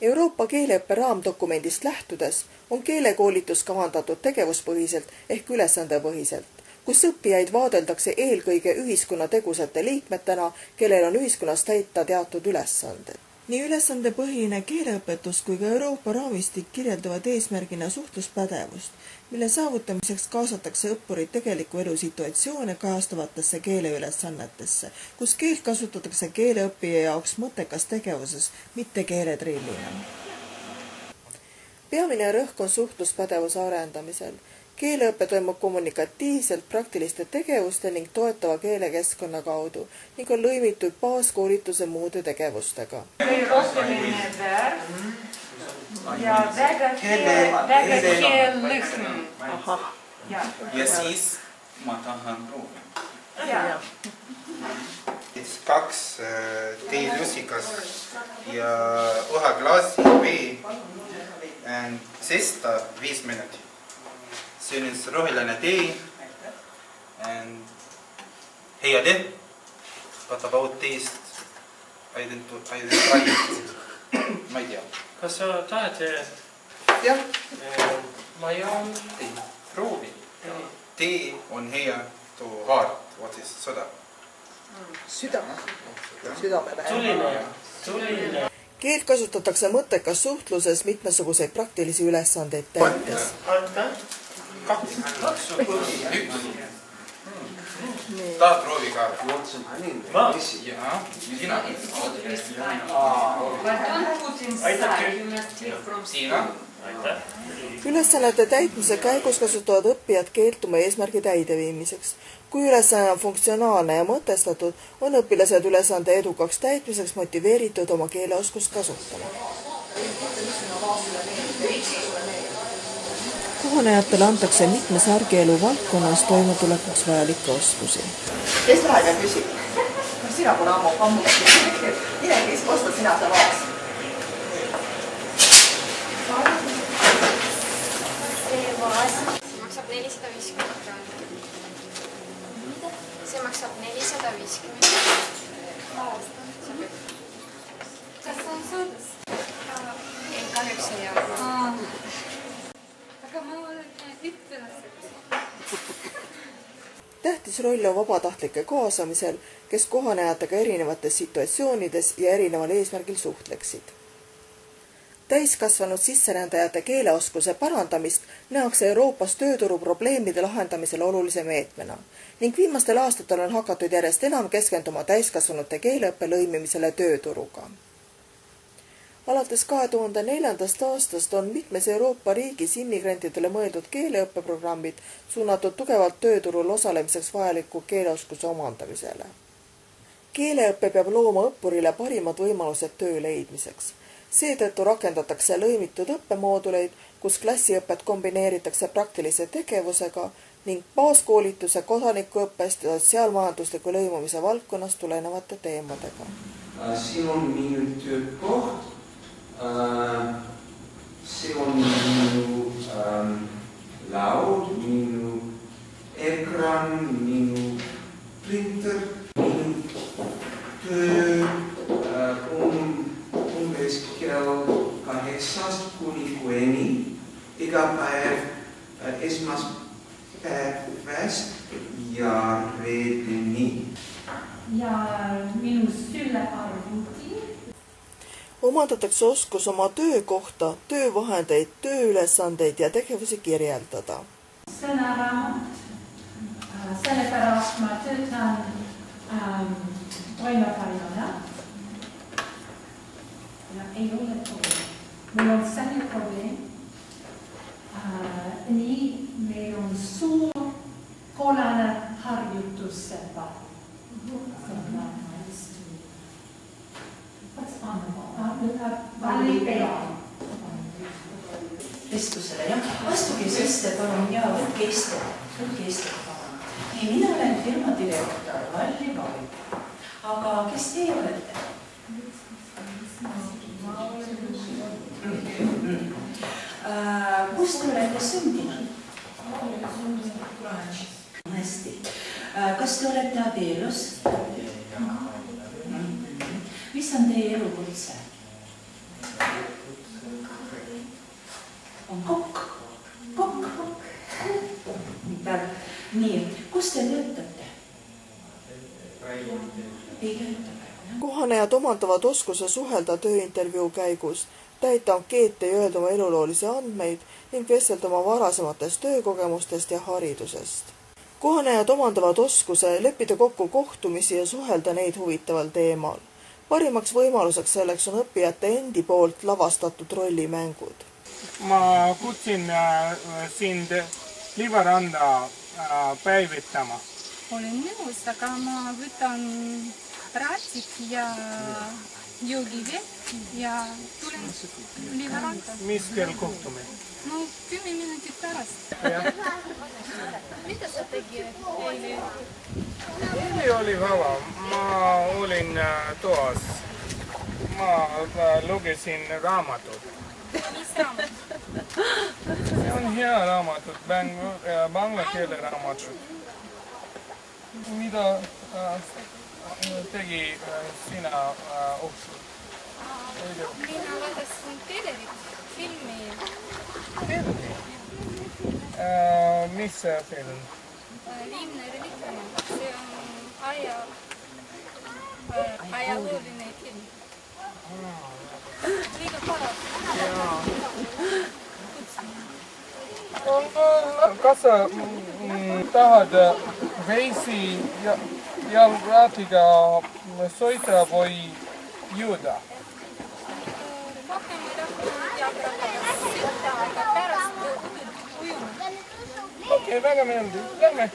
Euroopa keeleõppe raamdokumendist lähtudes on keelekoolitus kavandatud tegevuspõhiselt ehk ülesandepõhiselt, kus õppijaid vaadeldakse eelkõige ühiskonna tegusate liikmetena, kellel on ühiskonnas täita teatud ülesanded. Nii ülesandepõhine keeleõpetus kui ka Euroopa raamistik kirjeldavad eesmärgina suhtluspädevust, mille saavutamiseks kaasatakse õppurid tegeliku elu situatsioone kajastavatesse keeleülesannetesse, kus keelt kasutatakse keeleõppija jaoks mõttekas tegevuses, mitte keeletrillina. Peamine rõhk on suhtluspädevuse arendamisel. Keeleõpe toimub kommunikatiivselt praktiliste tegevuste ning toetava keelekeskkonna kaudu ning on lõimitud baaskoolituse muude tegevustega. Ja väga keelõhn. Ja siis ma tahan proovida. Kaks teelusikas ja ühe klaasi vee sesta 5 minutit. See on roheline tee and hea tee. What about taste? I didn't try it. Ma ei tea. Kas sa tahad? Jah. Ma joon proovi. Tee on hea to heart. What is soda? Tuline. Keelt kasutatakse mõttekas suhtluses mitmesuguseid praktilisi ülesandeid täites. Tahad proovi ka? Ma? Jaa, sina. Siina. Ülesannete täitmise käigus kasutavad õppijad keelt oma eesmärgi täideviimiseks. Kui ülesanne on funktsionaalne ja mõtestatud, on õpilased ülesande edukaks täitmiseks motiveeritud oma keeleoskust kasutama. Kohanejatele antakse mitmes argielu valdkonnas toimetulekuks vajalikke oskusi. Kes läheb ja küsib? Sina pole ammu. Mine kes kosta sina sa vaas. See maksab 450 krooni. See maksab 450. Kas sa on saades? Ei, kahjuks ei ole. Aga ma olen Tähtis roll on vabatahtlike kaasamisel, kes kohanejatega erinevates situatsioonides ja erineval eesmärgil suhtleksid. Täiskasvanud sisserändajate keeleoskuse parandamist nähakse Euroopas tööturu probleemide lahendamisel olulise meetmena ning viimastel aastatel on hakatud järjest enam keskenduma täiskasvanute keeleõppe lõimimisele tööturuga. Alates 2004. aastast on mitmes Euroopa riigis immigrantidele mõeldud keeleõppeprogrammid suunatud tugevalt tööturul osalemiseks vajaliku keeleoskuse omandamisele. Keeleõppe peab looma õppurile parimad võimalused töö leidmiseks. Seetõttu rakendatakse lõimitud õppemooduleid, kus klassiõpet kombineeritakse praktilise tegevusega ning baaskoolituse kodanikuõppest ja sotsiaalmajandusliku lõimumise valdkonnast tulenevate teemadega. Siin on minu töökoht. See on minu laud, minu ekran, minu printer, minu töö umbes kell 8 kuni 6 iga päev esmaspäevast ja reedeni. Ja minu sülearvuti. Omandatakse oskus oma töökohta, töövahendeid, tööülesandeid ja tegevusi kirjeldada. Sõnaraamat. Sellepärast ma töötan toimepainana. Ja ei ole probleem. Meil on selline probleem. Nii meil on suur kollane harjutussepa. Vestlusele, jah. Astuge sisse, palun, ja võtke istet, palun. Nii, mina olen firma direktor, Valli Vaik. Aga kes teie olete? Kus te olete sündinud? Hästi. Kas te olete abielus? Mis on teie elukutse? On kokk. Kokk. Nii, kus te töötate? Ei tööta. Kohanejad omandavad oskuse suhelda tööintervjuu käigus, täita ankeete ja öelda oma eluloolisi andmeid ning vestelda oma varasematest töökogemustest ja haridusest. Kohanejad omandavad oskuse leppida kokku kohtumisi ja suhelda neid huvitaval teemal. Parimaks võimaluseks selleks on õppijate endi poolt lavastatud rollimängud. Ma kutsin sind Liivaranda päivitama. Olen nõus, aga ma võtan ratsid ja joogivett ja tulen Liivaranda. Mis kell kohtume? No 10 minutit pärast. Mida sa tegid eile? Eile oli vaba. Ma olin toas. Ma lugesin raamatut. Mis raamat? See on hea raamatut, bangla keele raamatut. Mida tegi sina õhtul? Mina vaatasin telerit, filmi. Filmi? Mis film? Viimne relikvia. See on ajalooline film. Liiga parem. Kas sa tahad reisi jalgraatiga sõita või juuda? Rohkem jalgrattaga sõita, aga pärast ujuma. Okei, väga meeldiv. Lähme.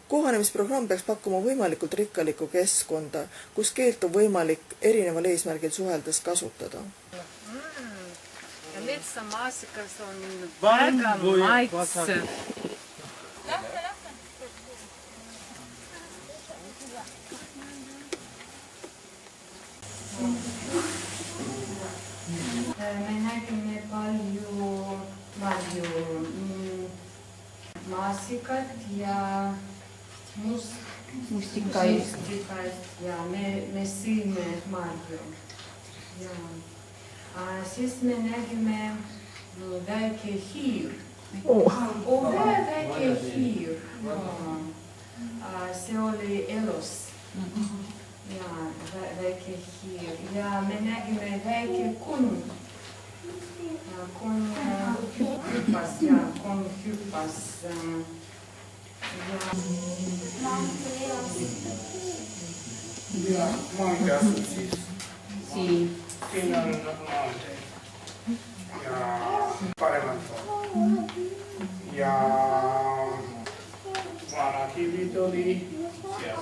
Kohanemisprogramm peaks pakkuma võimalikult rikkalikku keskkonda, kus keelt on võimalik erineval eesmärgil suheldes kasutada. Metsamaasikas on väga maitsev. Me nägime palju maasikat ja mustikaist ja me sõime marju. Siis me nägime väike hiir. Väike hiir. See oli elus. Ja väike hiir. Ja me nägime väike kunn. Kunn hüppas. Maantee asub siis. Siin on maantee. Ja paremad pool. Ja vanakivid oli seas.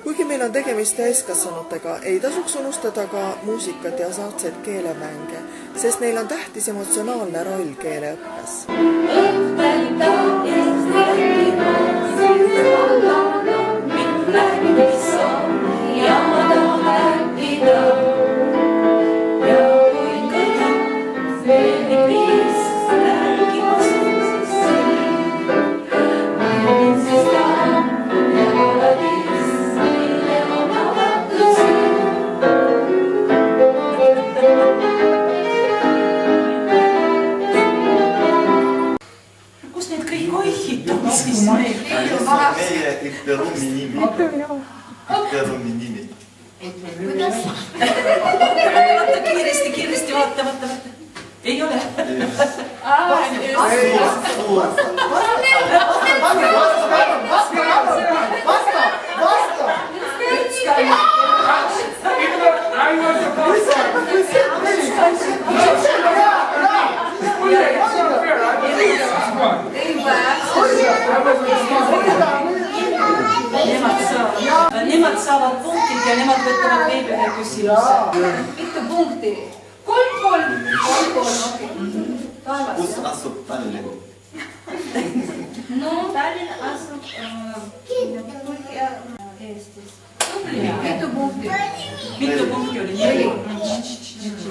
Kuigi meil on tegemist täiskasvanutega, ei tasuks unustada ka muusikat ja saatseid keelemänge, sest neil on tähtis emotsionaalne roll keeleõppes. Meie Ipperumi nimi. Ipperumi nimi. Kiiresti, vaata. Ei ole. Nemad saavad punktid ja nemad võtavad veel ühe küsimuse. Mitu punkti? 3-3. Kus asub Tallinn? No, Tallinn asub Eestis. Mitu punkti? Mitu punkti oli? 4.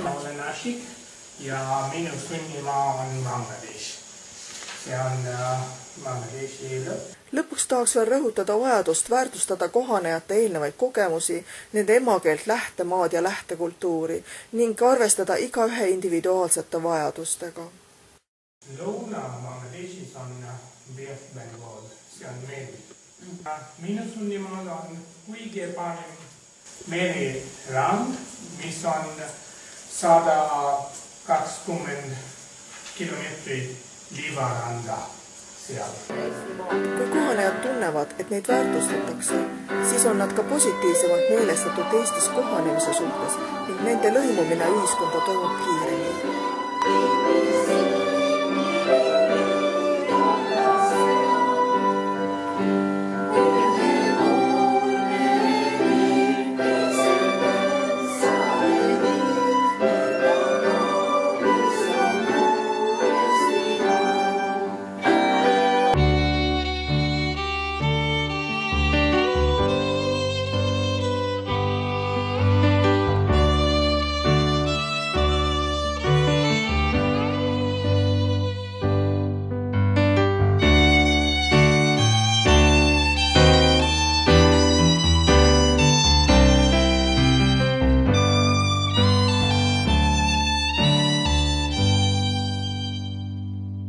Ma olen Ashik ja minu sünnimaa on Bangladesh. See on Bangladeshi lõpp. Lõpuks tahaks veel rõhutada vajadust väärtustada kohanejate eelnevaid kogemusi, nende emakeelt, lähtemaad ja lähtekultuuri ning arvestada igaühe individuaalsete vajadustega. Lõuna-Bangladeshis on West Bengal, see on Meri. Minu sunnimaal on kuigi parim Meri rand, mis on 120 kilomeetrit liivaranda seal. Kui kohanejad tunnevad, et neid väärtustatakse, siis on nad ka positiivsemalt meelestatud Eestis kohanemise suhtes ning nende lõimumine ühiskonda toimub kiiremini.